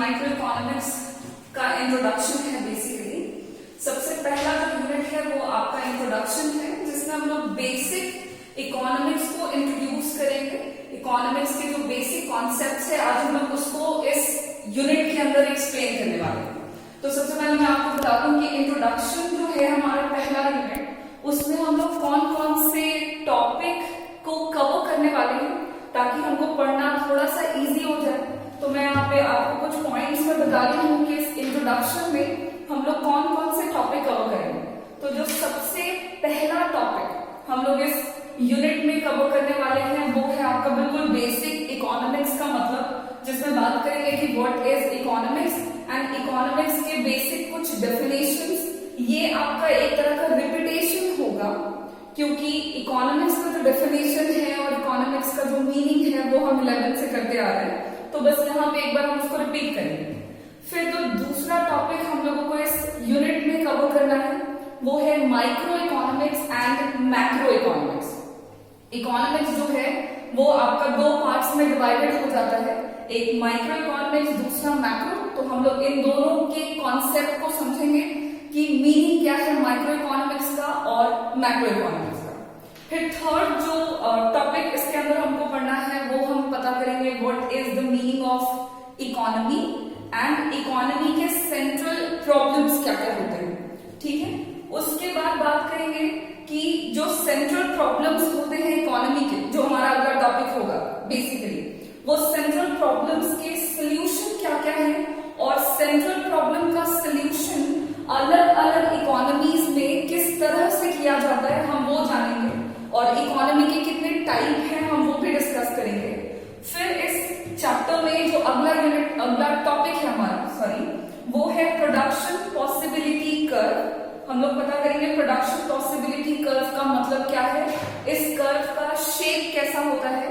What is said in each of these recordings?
Micro economics का introduction है। Basically सबसे पहला जो यूनिट है वो आपका इंट्रोडक्शन है, जिसमें हम लोग बेसिक इकोनॉमिक्स को इंट्रोड्यूस करेंगे। इकोनॉमिक्स के जो बेसिक कॉन्सेप्ट्स है आज हम लोग उसको इस यूनिट के अंदर एक्सप्लेन करने वाले हैं। तो सबसे पहले मैं आपको बता दूं कि इंट्रोडक्शन जो है हमारा पहला यूनिट, उसमें हम लोग कौन कौन से टॉपिक को कवर करने वाले हैं ताकि हमको पढ़ना थोड़ा सा इजी हो जाए। तो मैं यहाँ पे आपको कुछ पॉइंट्स में बता रही हूँ कि इस इंट्रोडक्शन में हम लोग कौन कौन से टॉपिक कवर करेंगे। तो जो सबसे पहला टॉपिक हम लोग इस यूनिट में कवर करने वाले हैं वो है आपका बिल्कुल बेसिक इकोनॉमिक्स का मतलब, जिसमें बात करेंगे कि what is economics and economics के बेसिक कुछ डेफिनेशंस। ये आपका एक तरह का रिपीटेशन होगा क्योंकि इकोनॉमिक्स का जो डेफिनेशन है और इकोनॉमिक्स का जो मीनिंग है वो हम 11th से करते आ रहे हैं, तो बस यहाँ पे एक बार हम उसको रिपीट करेंगे। फिर जो दूसरा टॉपिक हम लोगों को इस यूनिट में कवर करना है वो है micro economics and macro economics. Economics जो है वो आपका दो पार्ट्स में डिवाइडेड हो जाता है, एक माइक्रो इकोनॉमिक्स, दूसरा मैक्रो। तो हम लोग इन दोनों के कॉन्सेप्ट को समझेंगे कि मीनिंग क्या है माइक्रो इकोनॉमिक्स का और मैक्रो इकोनॉमिक्स का। फिर थर्ड जो टॉपिक इसके अंदर हमको पढ़ना है वो हम पता करेंगे what is the meaning of economy and economy के सेंट्रल प्रॉब्लम्स क्या क्या होते हैं, ठीक है। उसके बाद बात करेंगे कि जो सेंट्रल प्रॉब्लम्स होते हैं इकोनॉमी के, जो हमारा अगला टॉपिक होगा बेसिकली, वो सेंट्रल प्रॉब्लम्स के सोल्यूशन क्या क्या है और सेंट्रल प्रॉब्लम का सोल्यूशन अलग अलग इकोनॉमीज में किस तरह से किया जाता है हम वो जानेंगे, और इकोनॉमी के कितने टाइप हैं हम वो भी डिस्कस करेंगे। फिर इस चैप्टर में जो अगला टॉपिक है हमारा वो है प्रोडक्शन पॉसिबिलिटी कर्व। हम लोग पता करेंगे प्रोडक्शन पॉसिबिलिटी कर्व का मतलब क्या है, इस कर्व का शेप कैसा होता है,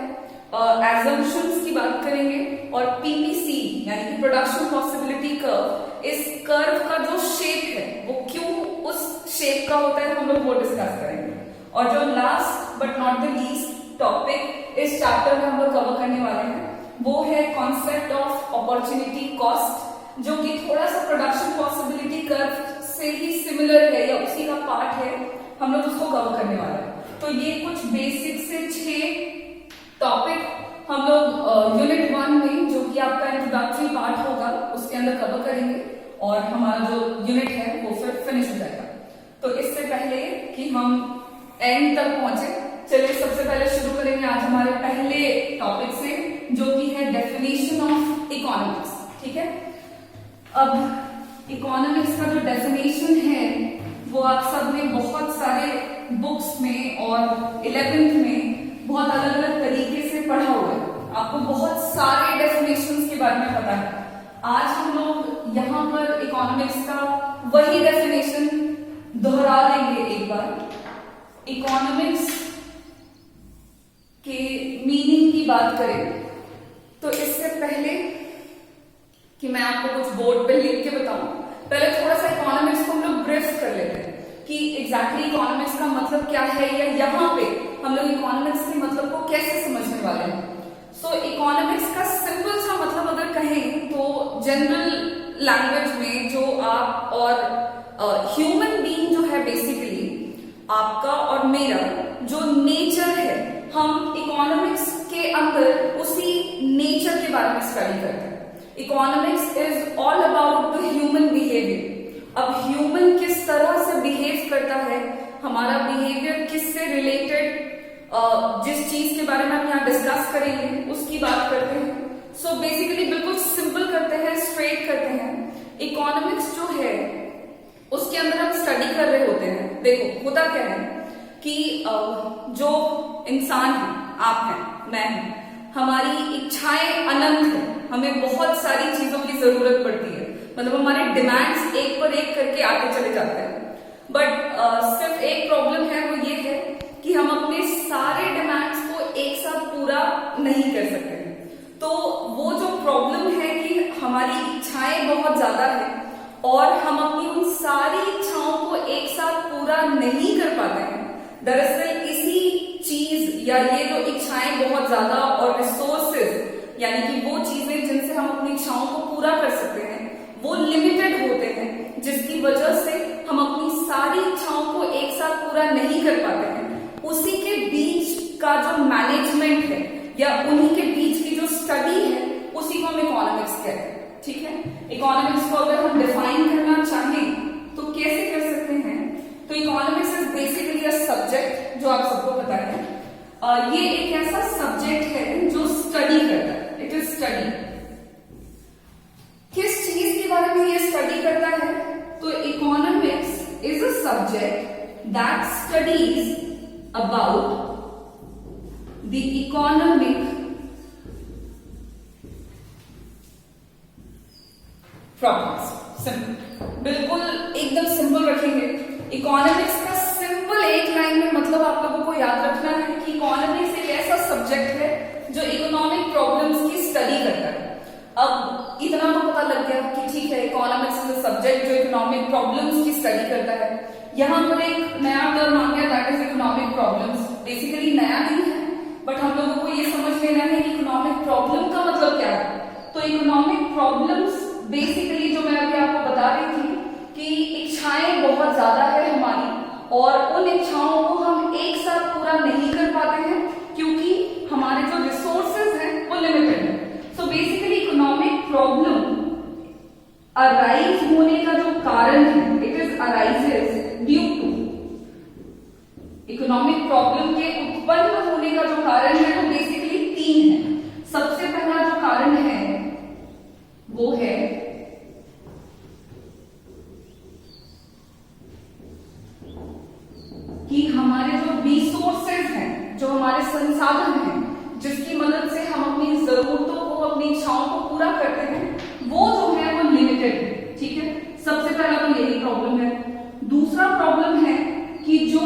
एजम्पशंस की बात करेंगे, और पीपीसी यानी कि प्रोडक्शन पॉसिबिलिटी कर्व, इस कर्व का जो शेप है वो क्यों उस शेप का होता है हम लोग वो डिस्कस करेंगे। और जो last but not the least topic इस चैप्टर में हम लोग कवर करने वाले हैं वो है कॉन्सेप्ट ऑफ अपॉर्चुनिटी कॉस्ट, जो कि थोड़ा सा प्रोडक्शन पॉसिबिलिटी कर्व से ही सिमिलर है या उसी का पार्ट है, हम लोग उसको कवर करने वाले हैं। तो ये कुछ बेसिक से 6 टॉपिक हम लोग यूनिट 1 में, जो कि आपका इंट्रोडक्टरी पार्ट होगा, उसके अंदर कवर करेंगे और हमारा जो यूनिट है वो फिर फिनिश हो जाएगा। तो इससे पहले कि हम एंड तक पहुंचे, चलिए सबसे पहले शुरू करेंगे आज हमारे पहले टॉपिक से, जो कि है डेफिनेशन ऑफ इकोनॉमिक्स, ठीक है। अब इकोनॉमिक्स का जो डेफिनेशन है वो आप सब ने बहुत सारे बुक्स में और 11th में बहुत अलग अलग तरीके से पढ़ा हुआ है, आपको बहुत सारे डेफिनेशंस के बारे में पता है। आज हम लोग यहाँ पर इकोनॉमिक्स का वही डेफिनेशन दोहरा लेंगे एक बार। इकोनॉमिक्स के मीनिंग की बात करें तो इससे पहले कि मैं आपको कुछ बोर्ड पे लिख के बताऊं, पहले थोड़ा सा इकोनॉमिक्स को हम लोग ब्रीफ कर लेते हैं कि एग्जैक्टली इकोनॉमिक्स का मतलब क्या है, या यहाँ पे हम लोग इकोनॉमिक्स के मतलब को कैसे समझने वाले हैं। सो इकोनॉमिक्स का सिंपल सा मतलब अगर कहें तो जनरल लैंग्वेज में जो आप और ह्यूमन बीइंग जो है बेसिकली आपका और मेरा जो नेचर है, हम इकोनॉमिक्स के अंदर उसी नेचर के बारे में स्टडी करते हैं। Economics is all about the human behaviour. अब ह्यूमन किस तरह से बिहेव करता है, हमारा बिहेवियर किससे रिलेटेड, जिस चीज के बारे में हम यहाँ डिस्कस करेंगे उसकी बात करते हैं। सो बेसिकली बिल्कुल सिंपल करते हैं, स्ट्रेट करते हैं। इकोनॉमिक्स जो है उसके अंदर हम स्टडी कर रहे होते हैं। देखो होता क्या है कि जो इंसान है, आप हैं, मैं हूं, हमारी इच्छाएं अनंत है, हमें बहुत सारी चीजों की जरूरत पड़ती है, मतलब हमारे डिमांड्स एक पर एक करके आते चले जाते हैं। बट सिर्फ एक प्रॉब्लम है, वो ये है कि हम अपने सारे डिमांड्स को एक साथ पूरा नहीं कर सकते। तो वो जो प्रॉब्लम है कि हमारी इच्छाएं बहुत ज्यादा है और हम अपनी उन सारी इच्छाओं को एक साथ पूरा नहीं कर पाते हैं। दरअसल इसी चीज या ये जो इच्छाएं बहुत ज्यादा और रिसोर्सेज यानी कि वो चीजें जिनसे हम अपनी इच्छाओं को पूरा कर सकते हैं वो लिमिटेड होते हैं, जिसकी वजह से हम अपनी सारी इच्छाओं को एक साथ पूरा नहीं कर पाते हैं। उसी के बीच का जो मैनेजमेंट है या उन्हीं के बीच की जो स्टडी है उसी को हम इकोनॉमिक्स कहते हैं। ठीक है, इकोनॉमिक्स को अगर हम डिफाइन करना चाहें तो कैसे कर सकते हैं? तो economics is basically a subject, जो आप सबको पता है। ये एक ऐसा सब्जेक्ट है जो स्टडी करता है, इट इज स्टडी। किस चीज के बारे में ये स्टडी करता है? तो economics is a subject that studies about the economic problems. Simple, बिल्कुल एकदम सिंपल रखेंगे। इकोनॉमिक्स का सिंपल एक लाइन में मतलब आप लोगों को याद रखना है कि इकोनॉमिक्स एक ऐसा सब्जेक्ट है जो इकोनॉमिक प्रॉब्लम्स की स्टडी करता है। अब इतना तो पता लग गया कि ठीक है, इकोनॉमिक्स इज अ सब्जेक्ट जो इकोनॉमिक प्रॉब्लम्स की स्टडी करता है। यहाँ पर एक नया टर्म आ गया, that is economic problems. Basically नया नहीं है, बट हम लोगों को ये समझ लेना है कि इकोनॉमिक प्रॉब्लम का मतलब क्या है। तो इकोनॉमिक प्रॉब्लम्स बेसिकली जो मैं अभी आपको बता रही थी कि इच्छाएं बहुत ज्यादा है हमारी, और उन इच्छाओं को हम एक साथ पूरा नहीं कर पाते हैं क्योंकि हमारे जो रिसोर्सेज हैं वो लिमिटेड है। So basically economic problem arise होने का जो कारण है, it is arises due to. Economic problem के उत्पन्न होने का जो कारण है वो बेसिकली 3 है। सबसे पहला जो कारण है वो है कि हमारे जो रिसोर्सेज हैं, जो हमारे संसाधन हैं, जिसकी मदद से हम अपनी जरूरतों को, अपनी इच्छाओं को पूरा करते हैं, वो जो है वो लिमिटेड है। ठीक है, सबसे पहला तो यही प्रॉब्लम है। दूसरा प्रॉब्लम है कि जो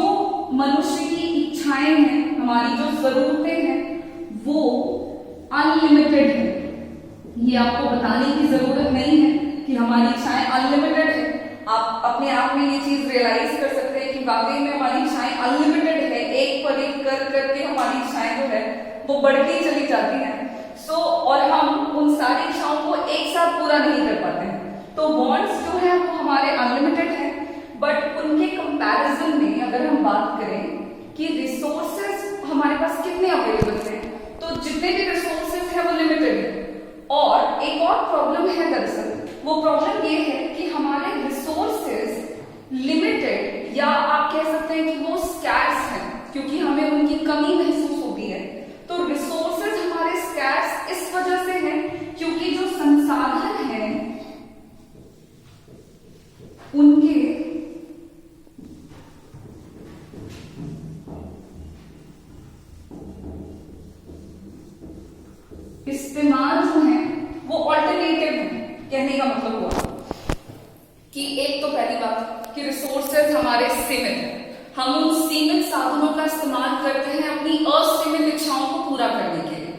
मनुष्य की इच्छाएं हैं, हमारी जो जरूरतें हैं, वो अनलिमिटेड है। ये आपको बताने की जरूरत नहीं है कि हमारी इच्छाएं अनलिमिटेड है। आप अपने आप में ये चीज रियलाइज कर सकते हैं कि वाकई में हमारी इच्छाएं अनलिमिटेड है। एक पर एक कर करके हमारी इच्छाएं जो है वो बढ़ती चली जाती हैं। और हम उन सारी इच्छाओं को एक साथ पूरा नहीं कर पाते हैं। तो वांट्स जो है वो हमारे अनलिमिटेड है, बट उनके कंपैरिजन में अगर हम बात करें कि रिसोर्सेज हमारे पास कितने अवेलेबल हैं, तो जितने भी रिसोर्सेज हैं वो लिमिटेड है। और एक और प्रॉब्लम है, दरअसल वो प्रॉब्लम ये है कि हमारे रिसोर्सेज लिमिटेड, या आप कह सकते हैं कि वो स्कैर्स हैं, क्योंकि हमें उनकी कमी महसूस होती है। तो रिसोर्सेज हमारे स्कैर्स इस वजह से हैं क्योंकि जो संसाधन हैं उनके इस्तेमाल जो है वो ऑल्टरनेटिव है। कहने का मतलब हुआ कि एक तो पहली बात कि रिसोर्सेज हमारे सीमित हैं, हम उन सीमित साधनों का इस्तेमाल करते हैं अपनी असीमित इच्छाओं को पूरा करने के लिए।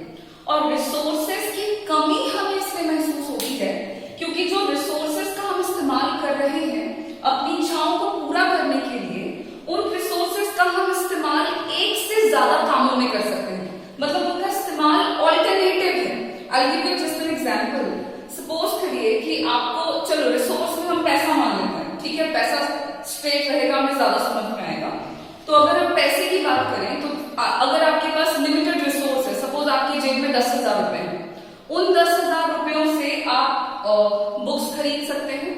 और रिसोर्सेज की कमी हमें इसलिए महसूस होती है क्योंकि जो रिसोर्सेज का हम इस्तेमाल कर रहे हैं अपनी इच्छाओं को पूरा करने के लिए, उन रिसोर्सेज का हम इस्तेमाल एक से ज्यादा कामों में कर सकते हैं। मतलब उनका इस्तेमाल ऑल्टरनेटिव है। I'll give you just an example. Suppose करिए कि आपको, चलो रिसोर्स में हम पैसा मान लेते हैं, ठीक है, पैसा स्ट्रेट रहेगा, हमें ज्यादा समझ में आएगा। तो अगर हम पैसे की बात करें तो अगर आपके पास लिमिटेड रिसोर्स है, सपोज आपकी जेब में 10,000 रुपए हैं, उन 10,000 रुपयों से आप बुक्स खरीद सकते हैं,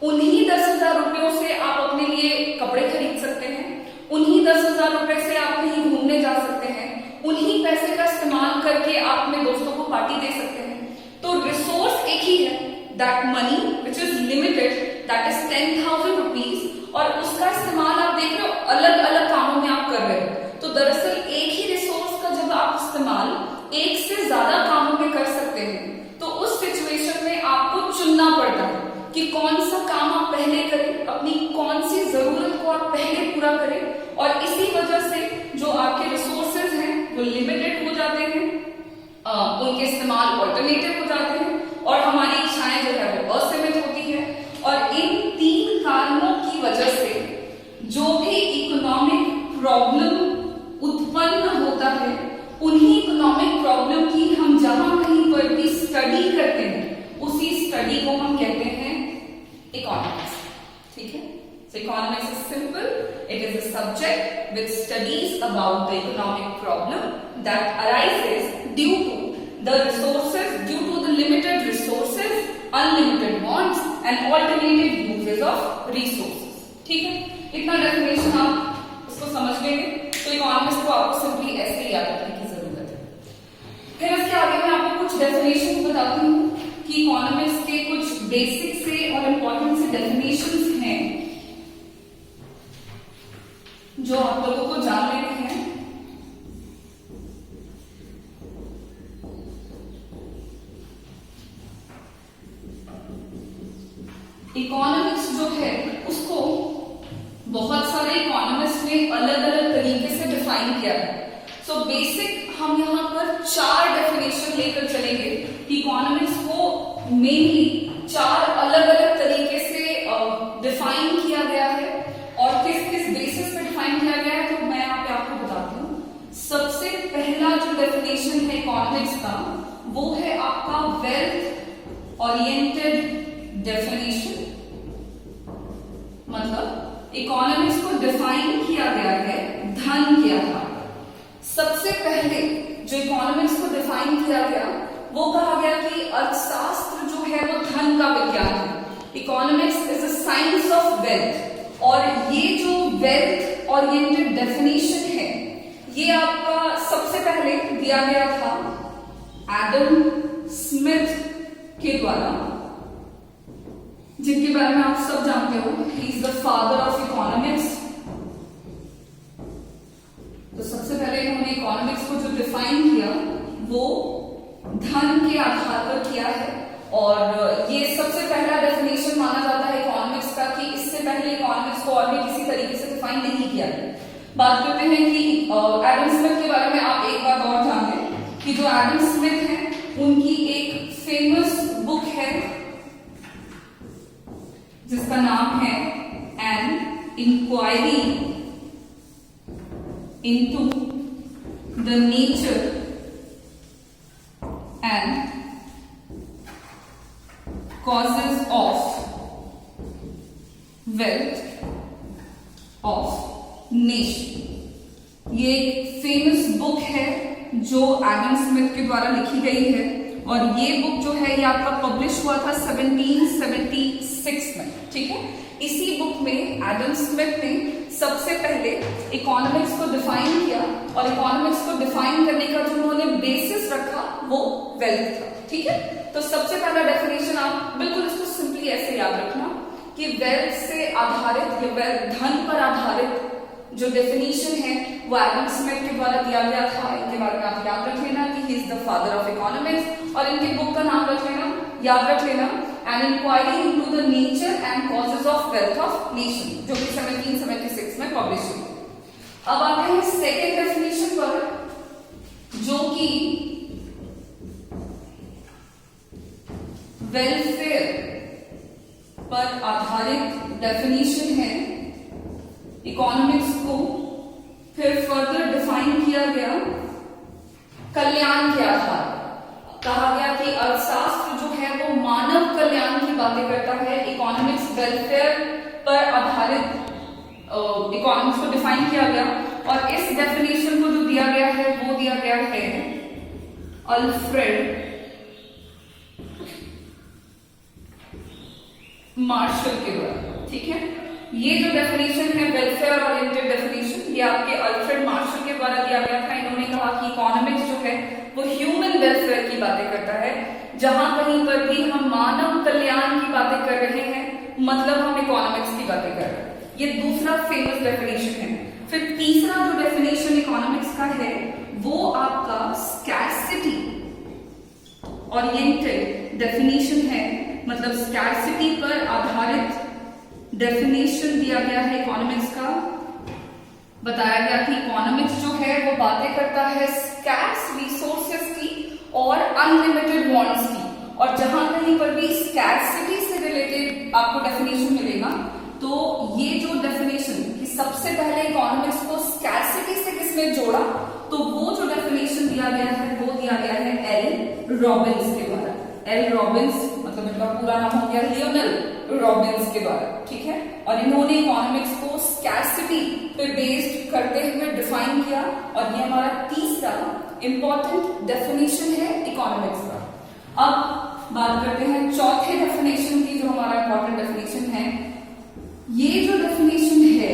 उन्हीं 10,000 रुपयों से आप अपने लिए कपड़े खरीद सकते हैं, उन्हीं 10,000 रुपए से आप कहीं घूमने जा सकते हैं, उन्हीं पैसे का इस्तेमाल करके आप अपने दोस्तों को पार्टी दे सकते हैं। तो रिसोर्स एक ही है, that money which is limited, that is 10,000 rupees, और उसका इस्तेमाल आप देख रहे हो अलग अलग कामों में आप कर रहे हो। तो दरअसल एक ही रिसोर्स का जब आप इस्तेमाल एक से ज्यादा कामों में कर सकते हैं तो उस सिचुएशन में आपको चुनना पड़ता है कि कौन सा काम आप पहले करें, अपनी कौन सी जरूरत को आप पहले पूरा करें। और इसी वजह से जो आपके रिसोर्सेज हैं वो लिमिटेड हो जाते हैं, उनके इस्तेमाल ऑल्टरनेटिव हो जाते हैं, और हमारी इच्छाएं जो है वो असीमित होती है। और इन 3 कारणों की वजह से जो भी इकोनॉमिक प्रॉब्लम उत्पन्न होता है, उन्हीं इकोनॉमिक प्रॉब्लम की हम जहां कहीं पर भी स्टडी करते हैं उसी स्टडी को हम कहते हैं इकोनॉमिक्स। ठीक है, so economics is simple. It is a subject which studies about the economic problem that arises due to the resources, due to the limited resources, unlimited wants and alternative uses of resources. ठीक है, इतना definition आप उसको समझ लेंगे तो economics को आपको सिंपली ऐसे ही याद रखने की जरूरत है। फिर इसके आगे मैं आपको कुछ डेफिनेशन बताती हूँ कि इकोनॉमिक्स के कुछ बेसिक से और इम्पोर्टेंट से डेफिनेशंस हैं जो आप लोगों को जान लेने हैं। इकोनॉमिक्स जो है उसको बहुत सारे इकोनॉमिस्ट ने अलग अलग तरीके से डिफाइन किया है। सो बेसिक हम यहाँ पर 4 डेफिनेशन लेकर चलेंगे। इकोनॉमिक्स को मेनली 4 अलग अलग तरीके से डिफाइन किया गया है और किस किस बेसिस पे डिफाइन किया गया है तो मैं यहाँ पे आपको बताती हूँ। सबसे पहला जो डेफिनेशन है इकोनॉमिक्स का वो है आपका वेल्थ ओरिएंटेड डेफिनेशन। मतलब इकोनॉमिक्स को डिफाइन किया गया है धन के आधार पर। सबसे पहले जो इकोनॉमिक्स को डिफाइन किया गया वो कहा गया कि अर्थशास्त्र जो है वो धन का विज्ञान है। Economics is a science of wealth. और ये जो वेल्थ ओरिएंटेड डेफिनेशन है ये आपका सबसे पहले दिया गया था एडम स्मिथ के द्वारा, जिनके बारे में आप सब जानते हो। He is the father of economics. तो सबसे पहले इन्होंने इकोनॉमिक्स को जो डिफाइन किया वो धन के आधार पर किया है और ये सबसे पहला डेफिनेशन माना जाता है इकोनॉमिक्स का कि इससे पहले इकोनॉमिक्स को और भी किसी तरीके से डिफाइन नहीं किया गया। बात करते हैं कि एडम स्मिथ के बारे में आप एक बात और जान लें कि जो एडम स्मिथ है उनकी एक फेमस बुक है जिसका नाम है an inquiry into the nature and causes of wealth of nation। ये एक फेमस बुक है जो एडम स्मिथ के द्वारा लिखी गई है और ये बुक जो है ये आपका पब्लिश हुआ था 1776 में। ठीक है, इसी बुक में एडम स्मिथ ने सबसे पहले इकोनॉमिक्स को डिफाइन किया और इकोनॉमिक्स को डिफाइन करने का जो उन्होंने बेसिस रखा वो वेल्थ था। ठीक है, तो सबसे पहला डेफिनेशन आप बिल्कुल इसको सिंपली ऐसे याद रखना कि वेल्थ से आधारित या धन पर आधारित जो डेफिनेशन है वो एडम स्मिथ के द्वारा दिया गया था। इनके बारे में आप याद रख लेना कि he is the father of economics और इनकी बुक का नाम रख लेना, याद रख लेना an inquiry into the nature and causes of wealth of nation, जो कि 1776 में पब्लिश हुई। अब आते हैं सेकेंड डेफिनेशन पर जो कि वेलफेयर पर आधारित डेफिनेशन है। इकोनॉमिक्स को फिर फर्दर डिफाइन किया गया कल्याण के आधार। कहा गया कि अर्थशास्त्र जो है वो मानव कल्याण की बातें करता है। इकोनॉमिक्स वेलफेयर पर आधारित इकोनॉमिक्स को डिफाइन किया गया और इस डेफिनेशन को जो दिया गया है वो दिया गया है अल्फ्रेड मार्शल के द्वारा। ठीक है, ये जो डेफिनेशन है वेलफेयर ओरिएंटेड डेफिनेशन ये आपके अल्फ्रेड मार्शल के द्वारा दिया गया था। इन्होंने कहा कि इकोनॉमिक्स जो है वो ह्यूमन वेलफेयर की बातें करता है। जहां कहीं पर भी हम मानव कल्याण की बातें कर रहे हैं मतलब हम इकोनॉमिक्स की बातें कर रहे हैं। ये दूसरा फेमस डेफिनेशन है। फिर तीसरा जो डेफिनेशन इकोनॉमिक्स का है वो आपका स्कैर्सिटी ओरिएंटेड डेफिनेशन है। मतलब स्कैर्सिटी पर आधारित डेफिनेशन दिया गया है इकोनॉमिक्स का। बताया गया कि इकोनॉमिक्स जो है वो बातें करता है स्कैर्स रिसोर्सेस की और अनलिमिटेड वांट्स की। और जहां कहीं पर भी स्कैर्सिटी से रिलेटेड आपको डेफिनेशन मिलेगा तो ये जो डेफिनेशन कि सबसे पहले इकोनॉमिक्स को स्कैर्सिटी से किसने जोड़ा तो वो जो डेफिनेशन दिया गया है वो दिया गया है एल रॉबिन्स के द्वारा। एल रॉबिन्स मतलब इनका पूरा नाम हो गया लियोनेल रॉबिन्स के द्वारा, ठीक है। और इन्होंने इकोनॉमिक्स को स्कैर्सिटी पे बेस्ड करते हुए डिफाइन किया, और ये हमारा तीसरा इंपॉर्टेंट डेफिनेशन है इकोनॉमिक्स का। अब बात करते हैं चौथे डेफिनेशन की, जो हमारा इंपॉर्टेंट डेफिनेशन है। ये जो डेफिनेशन है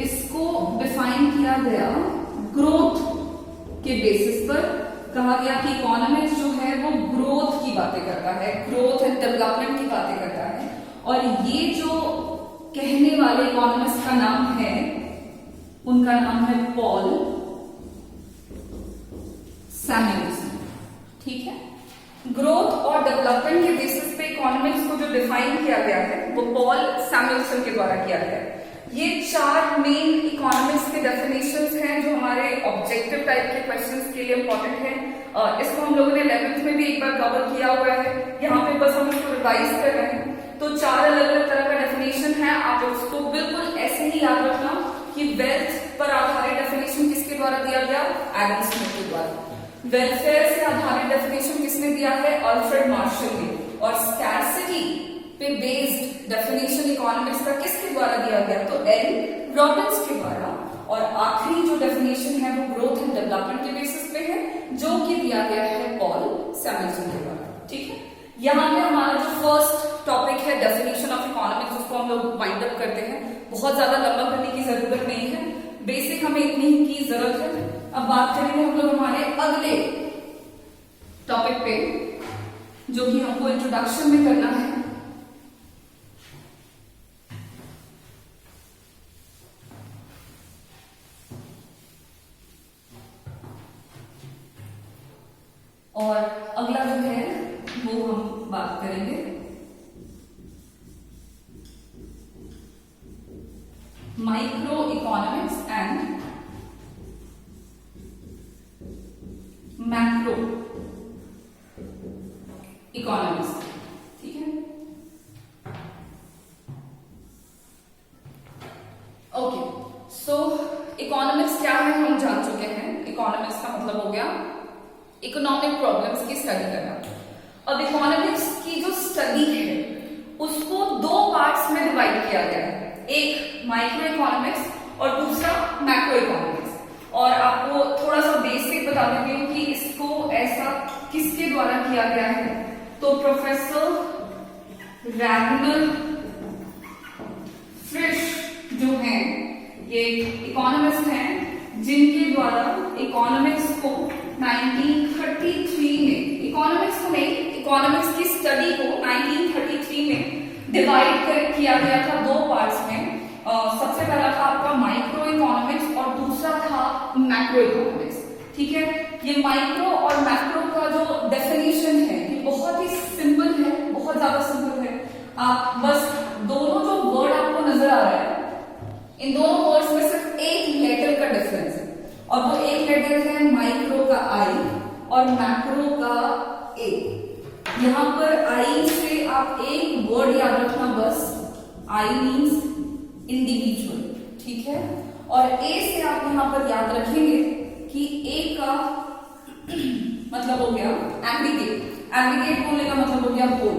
इसको डिफाइन किया गया ग्रोथ के बेसिस पर। कहा गया कि इकोनॉमिक्स जो है वो ग्रोथ की बातें करता है, ग्रोथ एंड डेवलपमेंट की बातें करता है। और ये जो कहने वाले इकोनॉमिस्ट का नाम है, उनका नाम है पॉल सैमुएल्सन, ठीक है। ग्रोथ और डेवलपमेंट के बेसिस पे इकोनॉमिक्स को जो डिफाइन किया गया है वो पॉल सैमुएल्सन के द्वारा किया गया है। ये चार मेन इकोनॉमिक्स के डेफिनेशंस हैं जो हमारे ऑब्जेक्टिव टाइप के क्वेश्चंस के लिए इंपॉर्टेंट है। इसको हम लोगों ने 11th में भी एक बार कवर किया हुआ है, यहाँ पे बस हम इसको रिवाइज कर रहे हैं। तो चार अलग अलग तरह का डेफिनेशन है, आप उसको बिल्कुल ऐसे ही याद रखना कि वेल्थ पर आधारित डेफिनेशन किसके द्वारा दिया गया, एडम स्मिथ के द्वारा। वेलफेयर से आधारित डेफिनेशन किसने दिया है, अल्फ्रेड मार्शल ने। और स्कैर्सिटी पे बेस्ड डेफिनेशन इकोनॉमिक्स का किसके द्वारा दिया गया, तो एल रॉबिन्स के द्वारा। और आखिरी जो डेफिनेशन है वो ग्रोथ एंड डेवलपमेंट के बेसिस पे है, जो कि दिया गया है पॉल सैमुएल्सन के द्वारा, ठीक है। यहाँ पे हमारा जो फर्स्ट टॉपिक है डेफिनेशन ऑफ इकोनॉमिक्स, उसको हम लोग वाइंड अप करते हैं। बहुत ज्यादा लंबा करने की जरूरत नहीं है, बेसिक हमें इतनी ही की जरूरत है। अब बात करेंगे हम लोग हमारे अगले टॉपिक पे, जो कि हमको इंट्रोडक्शन में करना है। और अगला जो है वो हम बात करेंगे micro economics and macro economics, ठीक है। ओके, सो इकोनॉमिक्स क्या है हम जान चुके हैं। इकोनॉमिक्स का मतलब हो गया इकोनॉमिक प्रॉब्लम्स की स्टडी करना। अब इकोनॉमिक्स की जो स्टडी है उसको दो पार्ट्स में डिवाइड किया गया है, एक माइक्रो इकोनॉमिक्स और दूसरा मैक्रो इकोनॉमिक्स। और आपको थोड़ा सा बेसिक बता देती हूँ कि इसको ऐसा किसके द्वारा किया गया है, तो प्रोफेसर रैगनर फ्रिश जो हैं, ये इकोनॉमिस्ट हैं जिनके द्वारा इकोनॉमिक्स को 1933 में, इकोनॉमिक्स को नहीं, इकोनॉमिक्स की स्टडी को 1933 में डिवाइड किया गया था दो पार्ट्स में। सबसे पहला था आपका माइक्रो इकोनॉमिक्स और दूसरा था मैक्रो इकोनॉमिक्स, ठीक है। ये माइक्रो और मैक्रो का जो डेफिनेशन है ये बहुत ही सिंपल है, बहुत ज्यादा सिंपल है। आप बस दोनों जो वर्ड आपको नजर आ रहा है, इन दोनों वर्ड्स में सिर्फ एक लेटर का डिफरेंस है, और वो एक लेटर है माइक्रो का आई और मैक्रो का ए। यहां पर आई से आप एक वर्ड याद रखना बस, आई मीन्स इंडिविजुअल, ठीक है। और ए से आप यहां पर याद रखेंगे कि ए का मतलब हो गया एग्रीगेट, एग्रीगेट बोलने का मतलब हो गया होल,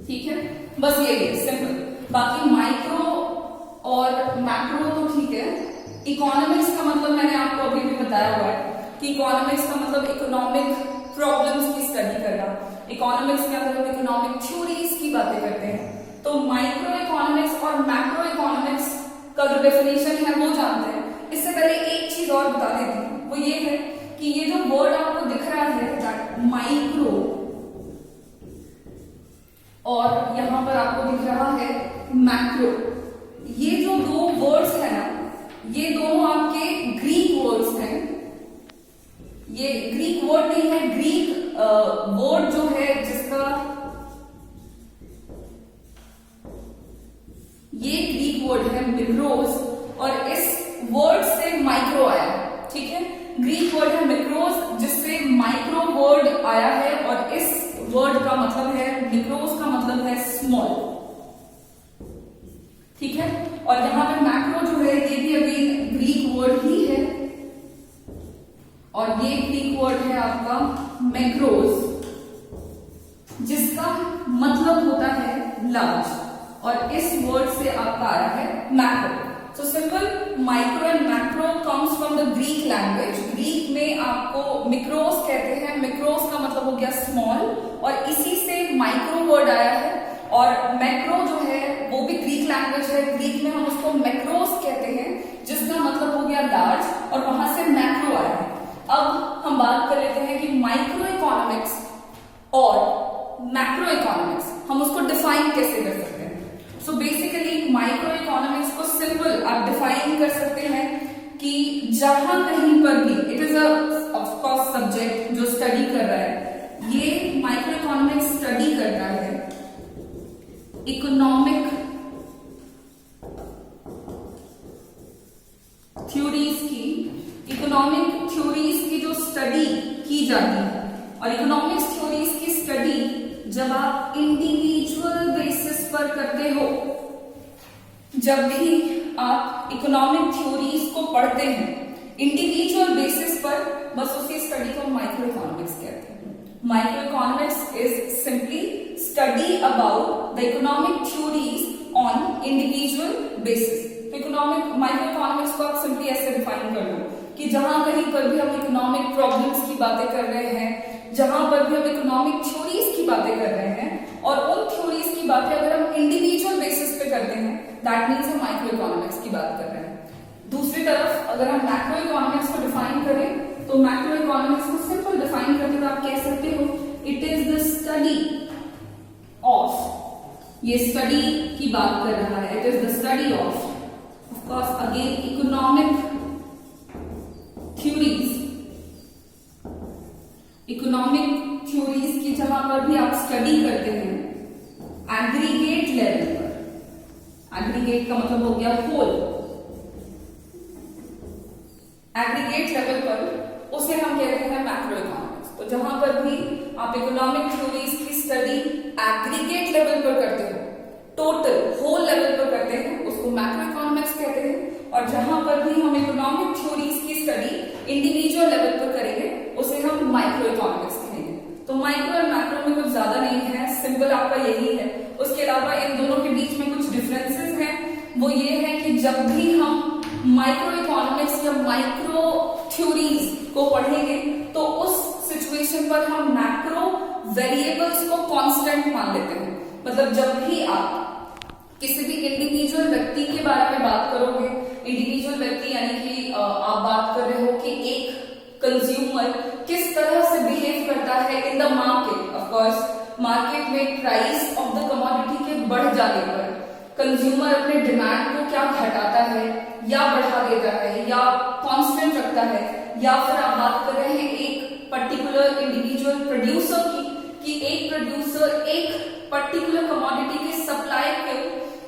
ठीक है। बस ये है सिंपल। बाकी माइक्रो और मैक्रो तो ठीक है। इकोनॉमिक्स का मतलब मैंने आपको अभी भी बताया हुआ है कि इकोनॉमिक्स का मतलब इकोनॉमिक प्रॉब्लम्स की स्टडी करना। इकोनॉमिक्स में अगर हम इकोनॉमिक थ्योरीज की बातें करते हैं तो माइक्रो इकोनॉमिक्स और मैक्रो इकोनॉमिक्स का जो डेफिनेशन है वो जानते हैं। इससे पहले एक चीज और बता देती हूँ, वो ये है कि ये जो वर्ड आपको दिख रहा है माइक्रो, और यहां पर आपको दिख रहा है मैक्रो, ये जो दो वर्ड्स है ना, ये दोनों आपके ग्रीक वर्ड्स हैं। ये ग्रीक वर्ड नहीं है, ग्रीक वर्ड जो है जिसका ये ग्रीक वर्ड है मिक्रोज, और इस वर्ड से माइक्रो आया है, ठीक है। ग्रीक वर्ड है मिक्रोज जिससे माइक्रो वर्ड आया है, और इस वर्ड का मतलब है मिक्रोज का मतलब है स्मॉल, ठीक है। और यहां पे मैक्रो जो है ये भी अभी ग्रीक वर्ड ही है, और ये ग्रीक वर्ड है आपका मैक्रोज, जिसका मतलब होता है लार्ज, और इस वर्ड से आपका आया है macro. So simple, micro and macro comes from the Greek language. Greek में आपको मिक्रोस कहते हैं, मिक्रोस का मतलब हो गया स्मॉल, और इसी से माइक्रो वर्ड आया है। और मैक्रो जो है वो भी ग्रीक लैंग्वेज है, ग्रीक में हम उसको मैक्रोस कहते हैं, जिसका मतलब हो गया लार्ज, और वहां से मैक्रो आया है। अब हम बात कर लेते हैं कि माइक्रो इकोनॉमिक्स और मैक्रो इकोनॉमिक्स हम उसको डिफाइन कैसे कर सकते हैं। सो बेसिकली माइक्रो इकोनॉमिक्स को सिंपल आप डिफाइन कर सकते हैं कि जहां कहीं पर भी, it is of course subject जो स्टडी कर रहा है, ये माइक्रो इकोनॉमिक्स स्टडी करता है इकोनॉमिक थ्योरीज की, इकोनॉमिक थ्योरीज की जो स्टडी की जाती है। और इकोनॉमिक्स थ्योरीज की स्टडी जब आप इंडिविजुअल बेसिस पर करते हो, जब भी आप इकोनॉमिक थ्योरीज को पढ़ते हैं इंडिविजुअल बेसिस पर, बस उसी स्टडी को माइक्रो इकोनॉमिक्स कहते हैं। Micro economics is simply study about the economic theories on individual basis. Economic micro economics को आप सिंपली ऐसे डिफाइन कर लो कि जहां कहीं पर भी हम इकोनॉमिक प्रॉब्लम्स की बातें कर रहे हैं, जहां पर भी हम इकोनॉमिक थ्योरीज की बातें कर रहे हैं, और उन थ्योरीज की बातें अगर हम इंडिविजुअल बेसिस पे करते हैं, दैट मीन्स हम माइक्रो इकोनॉमिक्स की बात कर रहे हैं। दूसरी तरफ अगर हम मैक्रो इकोनॉमिक्स को डिफाइन करें, तो मैक्रो इकोनॉमिक्स को सिंपल डिफाइन करके तो आप कह सकते हो it is the study of, ये स्टडी की बात कर रहा है, it is the study of course again economic theories, economic theories की जहां पर भी आप स्टडी करते हैं एग्रीगेट लेवल पर, एग्रीगेट का मतलब हो गया होल, एग्रीगेट लेवल पर उसे हम कहते हैं मैक्रो इकोनॉमिक्स। तो जहां पर भी आप इकोनॉमिक थ्योरीज की स्टडी एग्रीगेट लेवल पर करते हो, टोटल होल लेवल पर करते हैं, उसको मैक्रो इकोनॉमिक्स कहते हैं। और जहां पर भी हम इकोनॉमिक थ्योरीज की स्टडी इंडिविजुअल लेवल पर करेंगे, उसे हम माइक्रो इकोनॉमिक्स कहेंगे। तो माइक्रो और मैक्रो में कुछ ज्यादा नहीं है, सिंपल आपका यही है। उसके अलावा इन दोनों के बीच में कुछ डिफरेंसेस हैं, वो ये है कि जब भी हम माइक्रो इकोनॉमिक्स या माइक्रो थ्योरीज को पढ़ेंगे, तो उस सिचुएशन पर हम मैक्रो वेरिएबल्स को कांस्टेंट मान लेते हैं। मतलब जब भी आप किसी भी इंडिविजुअल व्यक्ति के बारे में बात करोगे, इंडिविजुअल व्यक्ति यानी कि आप बात कर रहे हो कि एक कंज्यूमर किस तरह से बिहेव करता है in the market. Of course market में प्राइस ऑफ द कमोडिटी के बढ़ जाने पर कंज्यूमर अपने डिमांड को क्या घटाता है या बढ़ा देता है या कांस्टेंट रखता है, या फिर आप बात कर रहे हैं एक पर्टिकुलर इंडिविजुअल प्रोड्यूसर की, कि एक प्रोड्यूसर एक पर्टिकुलर कमोडिटी के सप्लाई को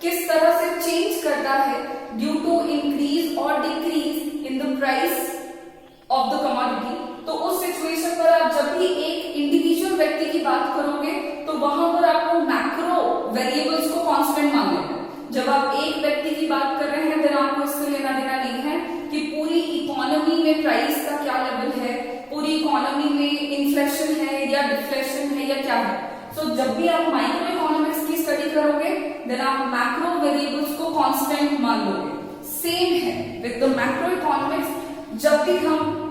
किस तरह से चेंज करता है ड्यू टू इंक्रीज और decrease in the price of the commodity. तो उस सिचुएशन पर आप जब भी एक इंडिविजुअल व्यक्ति की बात करोगे, तो वहां पर आपको मैक्रो वेरिएबल्स को कांस्टेंट मान लेना है। जब आप एक व्यक्ति की बात कर रहे हैं, देन आपको इससे लेना देना नहीं है कि पूरी इकोनॉमी में प्राइस का क्या लेवल है, पूरी इकोनॉमी में इन्फ्लेशन है या डिफ्लेशन है या क्या है। तो जब भी आप माइक्रो इकोनॉमिक्स की स्टडी करोगे, देन आप मैक्रो वेरिएबल्स को कांस्टेंट मान लोगे। सेम है विद द मैक्रो इकोनॉमिक्स, जब भी हम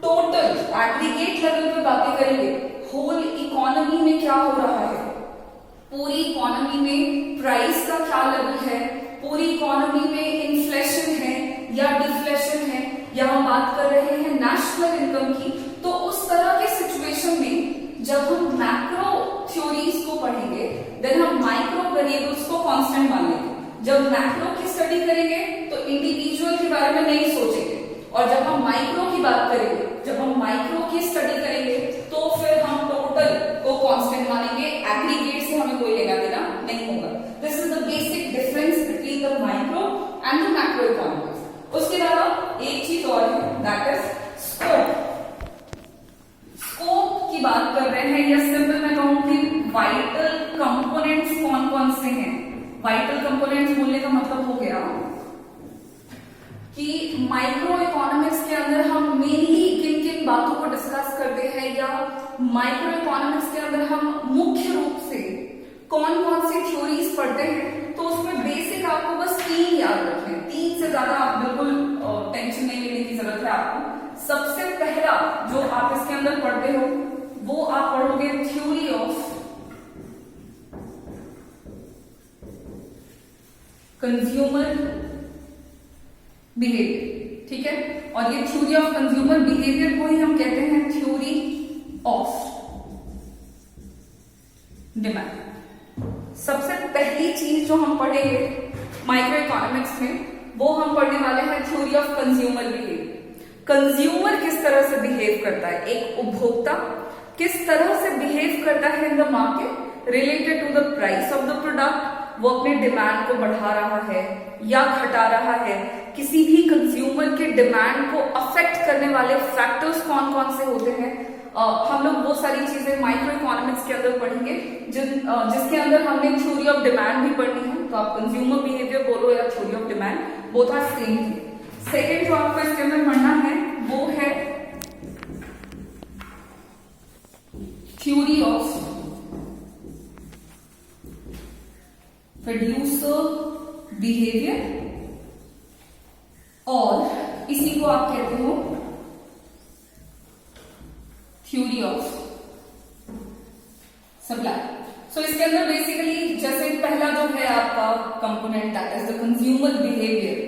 टोटल एग्रीगेट लेवल पे बातें करेंगे, होल इकोनॉमी में क्या हो रहा है, पूरी इकोनॉमी में प्राइस का क्या लेवल है, पूरी इकोनॉमी में इन्फ्लेशन है या डिफ्लेशन है, या हम बात कर रहे हैं नेशनल इनकम की, तो उस तरह के सिचुएशन में जब हम मैक्रो थ्योरीज को पढ़ेंगे, देन हम माइक्रो वेरिएबल्स को कांस्टेंट मान लेंगे। जब मैक्रो की स्टडी करेंगे तो इंडिविजुअल के बारे में नहीं सोचेंगे, और जब हम माइक्रो की बात करेंगे, जब हम माइक्रो की स्टडी करेंगे, तो फिर हम टोटल को कांस्टेंट मानेंगे, एग्रीगेट से हमें कोई लेना देना नहीं होगा। This is the basic difference between the micro and the macro economics. उसके अलावा एक चीज और है, दैट इज स्कोप। स्कोप की बात कर रहे हैं, या सिंपल मैं कहूं कि वाइटल कंपोनेंट्स कौन कौन से हैं। वाइटल कंपोनेंट्स बोलने का मतलब हो गया कि माइक्रो इकोनॉमिक्स के अंदर हम मेनली किन किन बातों कौन कौन सी थ्योरीज पढ़ते हैं, तो उसमें बेसिक आपको बस 3 याद रखने हैं, 3 से ज्यादा आप बिल्कुल टेंशन नहीं लेने की जरूरत है आपको। सबसे पहला जो आप इसके अंदर पढ़ते हो वो आप पढ़ोगे थ्योरी ऑफ कंज्यूमर बिहेवियर, ठीक है। और ये थ्योरी ऑफ कंज्यूमर बिहेवियर को ही हम कहते हैं थ्योरी ऑफ डिमांड। सबसे पहली चीज जो हम पढ़ेंगे माइक्रो इकोनॉमिक्स में वो हम पढ़ने वाले हैं theory of consumer behaviour. Consumer किस तरह से बिहेव करता है, एक उपभोक्ता किस तरह से बिहेव करता है in the market related to the price of the product. वो अपने डिमांड को बढ़ा रहा है या घटा रहा है। किसी भी कंज्यूमर के डिमांड को अफेक्ट करने वाले फैक्टर्स कौन कौन से होते हैं, हम लोग वो सारी चीजें माइक्रो इकोनॉमिक्स के अंदर पढ़ेंगे, जिसके अंदर हमने थ्योरी ऑफ डिमांड भी पढ़नी है। तो आप कंज्यूमर बिहेवियर बोलो या theory of demand, both are same thing. Second जो आपको इसके अंदर पढ़ना है वो है थ्योरी ऑफ प्रोड्यूसर बिहेवियर, और इसी को आप कहते हो थ्योरी ऑफ सप्लाई। सो इसके अंदर बेसिकली जैसे पहला जो है आपका component that is the consumer behaviour,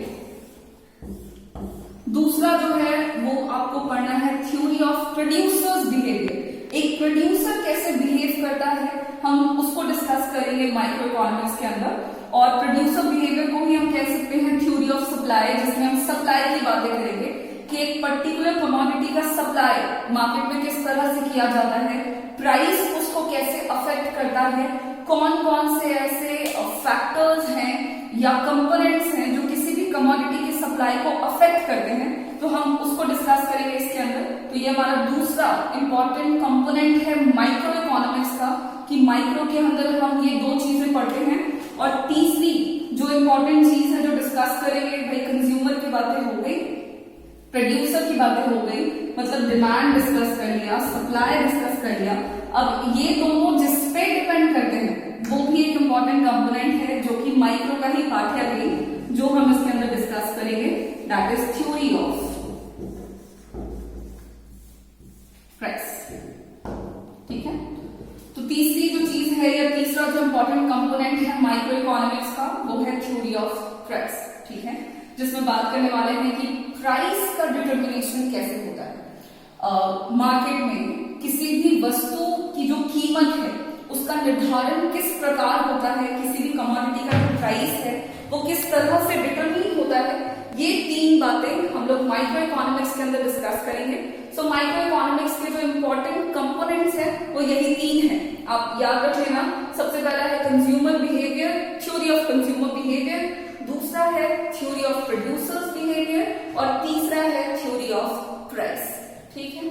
दूसरा जो है वो आपको पढ़ना है थ्योरी ऑफ प्रोड्यूसर्स बिहेवियर। एक प्रोड्यूसर कैसे बिहेव करता है हम उसको डिस्कस करेंगे माइक्रो इकोनॉमिक्स के अंदर। और प्रोड्यूसर बिहेवियर को ही हम कह सकते हैं थ्योरी ऑफ सप्लाई, जिसमें हम सप्लाई की बातें करेंगे कि एक पर्टिकुलर कमोडिटी का सप्लाई मार्केट में किस तरह से किया जाता है, प्राइस उसको कैसे अफेक्ट करता है, कौन कौन से ऐसे फैक्टर्स हैं या कंपोनेंट्स हैं जो किसी भी कमोडिटी की सप्लाई को अफेक्ट करते हैं, तो हम उसको डिस्कस करेंगे इसके अंदर। तो ये हमारा दूसरा इंपॉर्टेंट कंपोनेंट है माइक्रो इकोनॉमिक्स का, कि माइक्रो के अंदर हम ये 2 चीजें पढ़ते हैं। और तीसरी जो इंपॉर्टेंट चीज है जो डिस्कस करेंगे, भाई कंज्यूमर की बातें हो गई, प्रोड्यूसर की बातें हो गई, मतलब डिमांड डिस्कस कर लिया, सप्लाई डिस्कस कर लिया। अब ये दोनों जिस पे डिपेंड करते हैं वो भी एक इंपॉर्टेंट कंपोनेंट है जो कि माइक्रो का ही पार्ट है अगली, जो हम इसके अंदर डिस्कस करेंगे, that is theory of price, ठीक है। तो तीसरी जो चीज है या तीसरा जो इंपॉर्टेंट कंपोनेंट है माइक्रो इकोनॉमिक्स का वो है थ्योरी ऑफ प्राइस, ठीक है, जिसमें बात करने वाले हैं कि प्राइस का डिटर्मिनेशन कैसे होता है। मार्केट में किसी भी वस्तु की जो कीमत है उसका निर्धारण किस प्रकार होता है, किसी भी कमोडिटी का जो प्राइस है वो किस तरह से डिटरमिन होता है, ये 3 बातें हम लोग माइक्रो इकोनॉमिक्स के अंदर डिस्कस करेंगे। सो माइक्रो इकोनॉमिक्स के जो इंपॉर्टेंट कंपोनेंट्स हैं वो यही 3 हैं, आप याद रख लेना। सबसे पहला है consumer behaviour, theory of consumer behaviour, दूसरा है थ्योरी ऑफ प्रोड्यूसर्स बिहेवियर, और तीसरा है थ्योरी ऑफ प्राइस, ठीक है।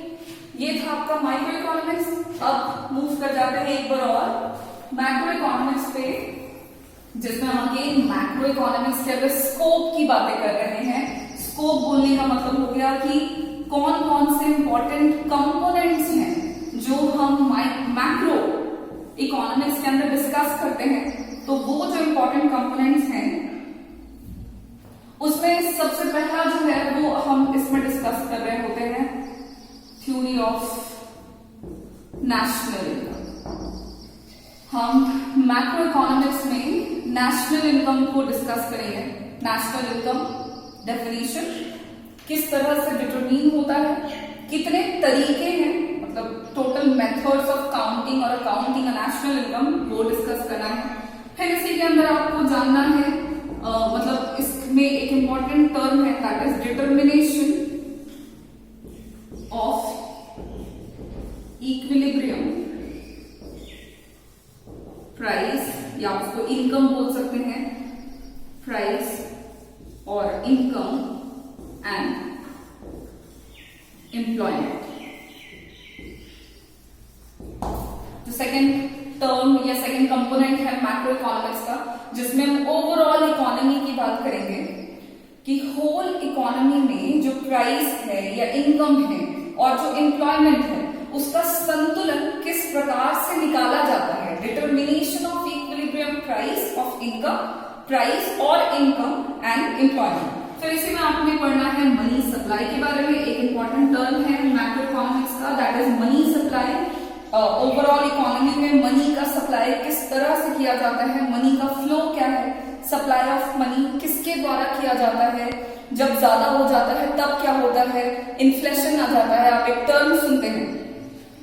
ये था आपका माइक्रो इकोनॉमिक्स। अब मूव कर जाते हैं एक बार और मैक्रो इकोनॉमिक्स पे, जिसमें हम अगेन मैक्रो इकोनॉमिक्स के अगर स्कोप की बातें कर रहे हैं। स्कोप बोलने का मतलब हो गया कि कौन कौन से इंपॉर्टेंट कंपोनेंट्स हैं जो हम मैक्रो इकोनॉमिक्स के अंदर डिस्कस करते हैं। तो वो जो इंपॉर्टेंट कंपोनेंट्स हैं उसमें सबसे पहला जो है वो हम इसमें डिस्कस कर रहे होते हैं थ्योरी ऑफ नेशनल इनकम। हम मैक्रो इकोनॉमिक्स में नेशनल इनकम को डिस्कस करेंगे। नेशनल इनकम डेफिनेशन किस तरह से डिटरमिन होता है, कितने तरीके हैं, मतलब टोटल मेथड्स ऑफ काउंटिंग और अकाउंटिंग नेशनल इनकम, वो डिस्कस करना है। फिर इसी के अंदर आपको जानना है मतलब इसमें एक इंपॉर्टेंट टर्म है that is determination of equilibrium price, या उसको इनकम बोल सकते हैं, प्राइस और इनकम एंड एम्प्लॉयमेंट। जो सेकेंड टर्म या सेकेंड कंपोनेंट है मैक्रो इकोनॉमिक्स का, जिसमें हम ओवरऑल इकोनॉमी की बात करेंगे कि होल इकोनॉमी में जो प्राइस है या इनकम है और जो एम्प्लॉयमेंट है उसका संतुलन किस प्रकार से निकाला जाता है। Determination of equilibrium price of income, price और इनकम एंड एम्प्लॉयमेंट। फिर इसी में आपने पढ़ना है मनी सप्लाई के बारे में। एक इंपॉर्टेंट टर्म है मैक्रो इकोनॉमिक्स का, that is money supply. Overall economy में मनी का सप्लाई किस तरह से किया जाता है, मनी का फ्लो क्या है, सप्लाई ऑफ मनी किसके द्वारा किया जाता है, जब ज्यादा हो जाता है तब क्या होता है, इन्फ्लेशन आ जाता है। आप एक टर्म सुनते हैं,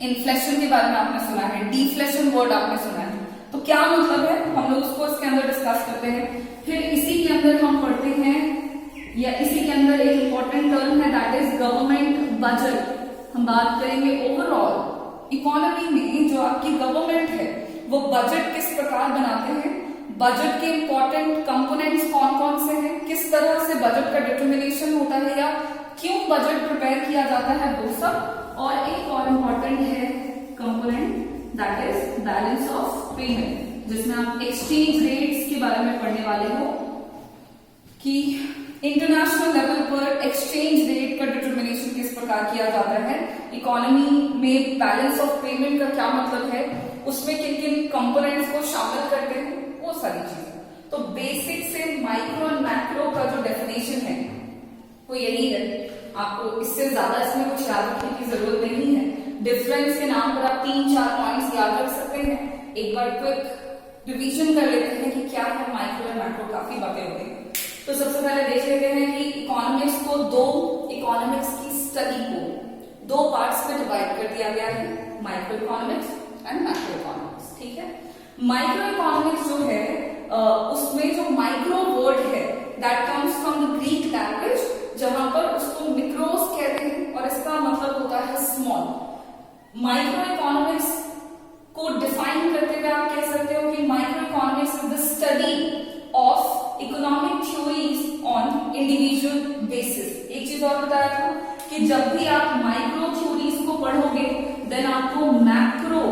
इन्फ्लेशन के बारे में आपने सुना है, डिफ्लेशन वर्ड आपने सुना है, तो क्या मतलब है हम लोग उसको इसके अंदर डिस्कस करते हैं। फिर इसी के अंदर हम पढ़ते हैं, या इसी के अंदर एक इंपॉर्टेंट टर्म है दैट इज गवर्नमेंट बजट। हम बात करेंगे ओवरऑल इकोनॉमी में जो आपकी गवर्नमेंट है वो बजट किस प्रकार बनाते हैं, बजट के इंपॉर्टेंट कंपोनेंट्स कौन कौन से हैं, किस तरह से बजट का डिटरमिनेशन होता है या क्यों बजट प्रिपेयर किया जाता है, वो सब। और एक और इम्पॉर्टेंट है component that is balance of payment, जिसमें आप एक्सचेंज रेट्स के बारे में पढ़ने वाले हो कि इंटरनेशनल लेवल पर एक्सचेंज रेट का डिटरमिनेशन किस प्रकार किया जाता है, इकोनॉमी में बैलेंस ऑफ पेमेंट का क्या मतलब है, उसमें किन किन कंपोनेंट्स को शामिल करते हैं, वो सारी चीजें। तो बेसिक से माइक्रो और मैक्रो का जो डेफिनेशन है वो यही है। आपको इससे ज्यादा इसमें कुछ याद रखने की जरूरत नहीं है। डिफरेंस के नाम पर आप 3-4 पॉइंट्स याद रख सकते हैं। एक बार क्विक रिवीजन कर लेते हैं कि क्या है माइक्रो और मैक्रो, काफी बातें होती हैं। तो सबसे पहले देख लेते हैं कि इकोनॉमिक्स को इकोनॉमिक्स की स्टडी को दो पार्ट्स में डिवाइड कर दिया गया है, micro economics and macro economics. ठीक है, माइक्रो इकोनॉमिक्स जो है उसमें जो माइक्रो वर्ड है that comes from the Greek language, जहां पर उसको मिक्रोस कहते हैं और इसका मतलब होता है स्मॉल। माइक्रो इकोनॉमिक्स को डिफाइन करते हुए आप कह सकते हो कि micro economics is the study of economic theories on individual basis. एक चीज और बताया था कि जब भी आप माइक्रो थ्योरीज को पढ़ोगे देन आपको मैक्रो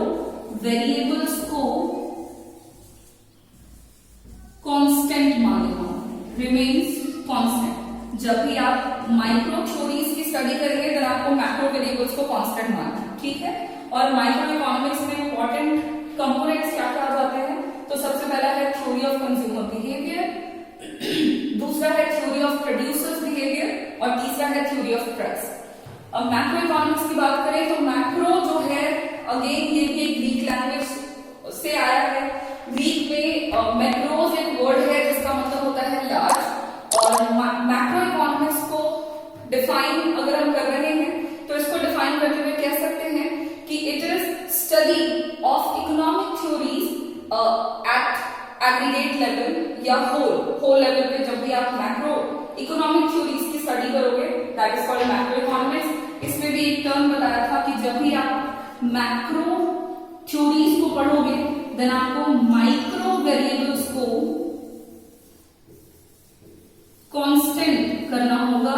वेरिएबल्स को कांस्टेंट मानेगा, रिमेन्स कांस्टेंट। जब भी आप माइक्रो थ्योरीज की स्टडी करेंगे देन आपको मैक्रो वेरिएबल्स को कांस्टेंट मानना। ठीक है, और माइक्रो इकोनॉमिक्स में इंपॉर्टेंट कंपोनेंट्स क्या क्या आ जाते हैं, तो सबसे पहला है थ्योरी ऑफ कंज्यूमर बिहेवियर, दूसरा है थ्योरी ऑफ प्रोड्यूसर्स बिहेवियर और तीसरा है थ्योरी ऑफ प्राइस। अब मैक्रो इकोनॉमिक्स की बात करें तो मैक्रो जो है अगेन ये भी ग्रीक लैंग्वेज से आया है। ग्रीक में मैक्रोज एक वर्ड है जिसका मतलब होता है लार्ज, और मैक्रो इकोनॉमिक्स को डिफाइन अगर हम कर रहे हैं तो इसको डिफाइन करते हुए कह सकते हैं कि it is study of economic theories at aggregate level या होल लेवल पे। जब भी आप मैक्रो इकोनॉमिक थ्योरीज की स्टडी करोगे that is called macro economics. इसमें भी एक टर्म बताया था कि जब भी आप मैक्रो थ्योरीज को पढ़ोगे देन आपको माइक्रो वेरिएबल्स को कांस्टेंट करना होगा,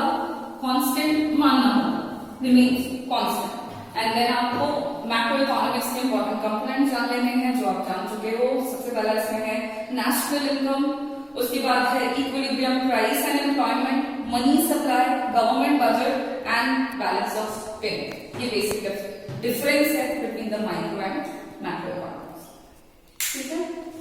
कांस्टेंट मानना होगा, रिमेन्स कांस्टेंट। एंड देन आपको मैक्रो इकोनॉमिक्स के इंपॉर्टेंट कंपोनेंट जान लेने हैं जो आप जान चुके हो। सबसे पहला इसमें है नेशनल इनकम, उसके बाद है equilibrium price and employment, money supply, government budget and balance of payment. ये बेसिक डिफरेंस है between the micro and macro economics. ठीक है।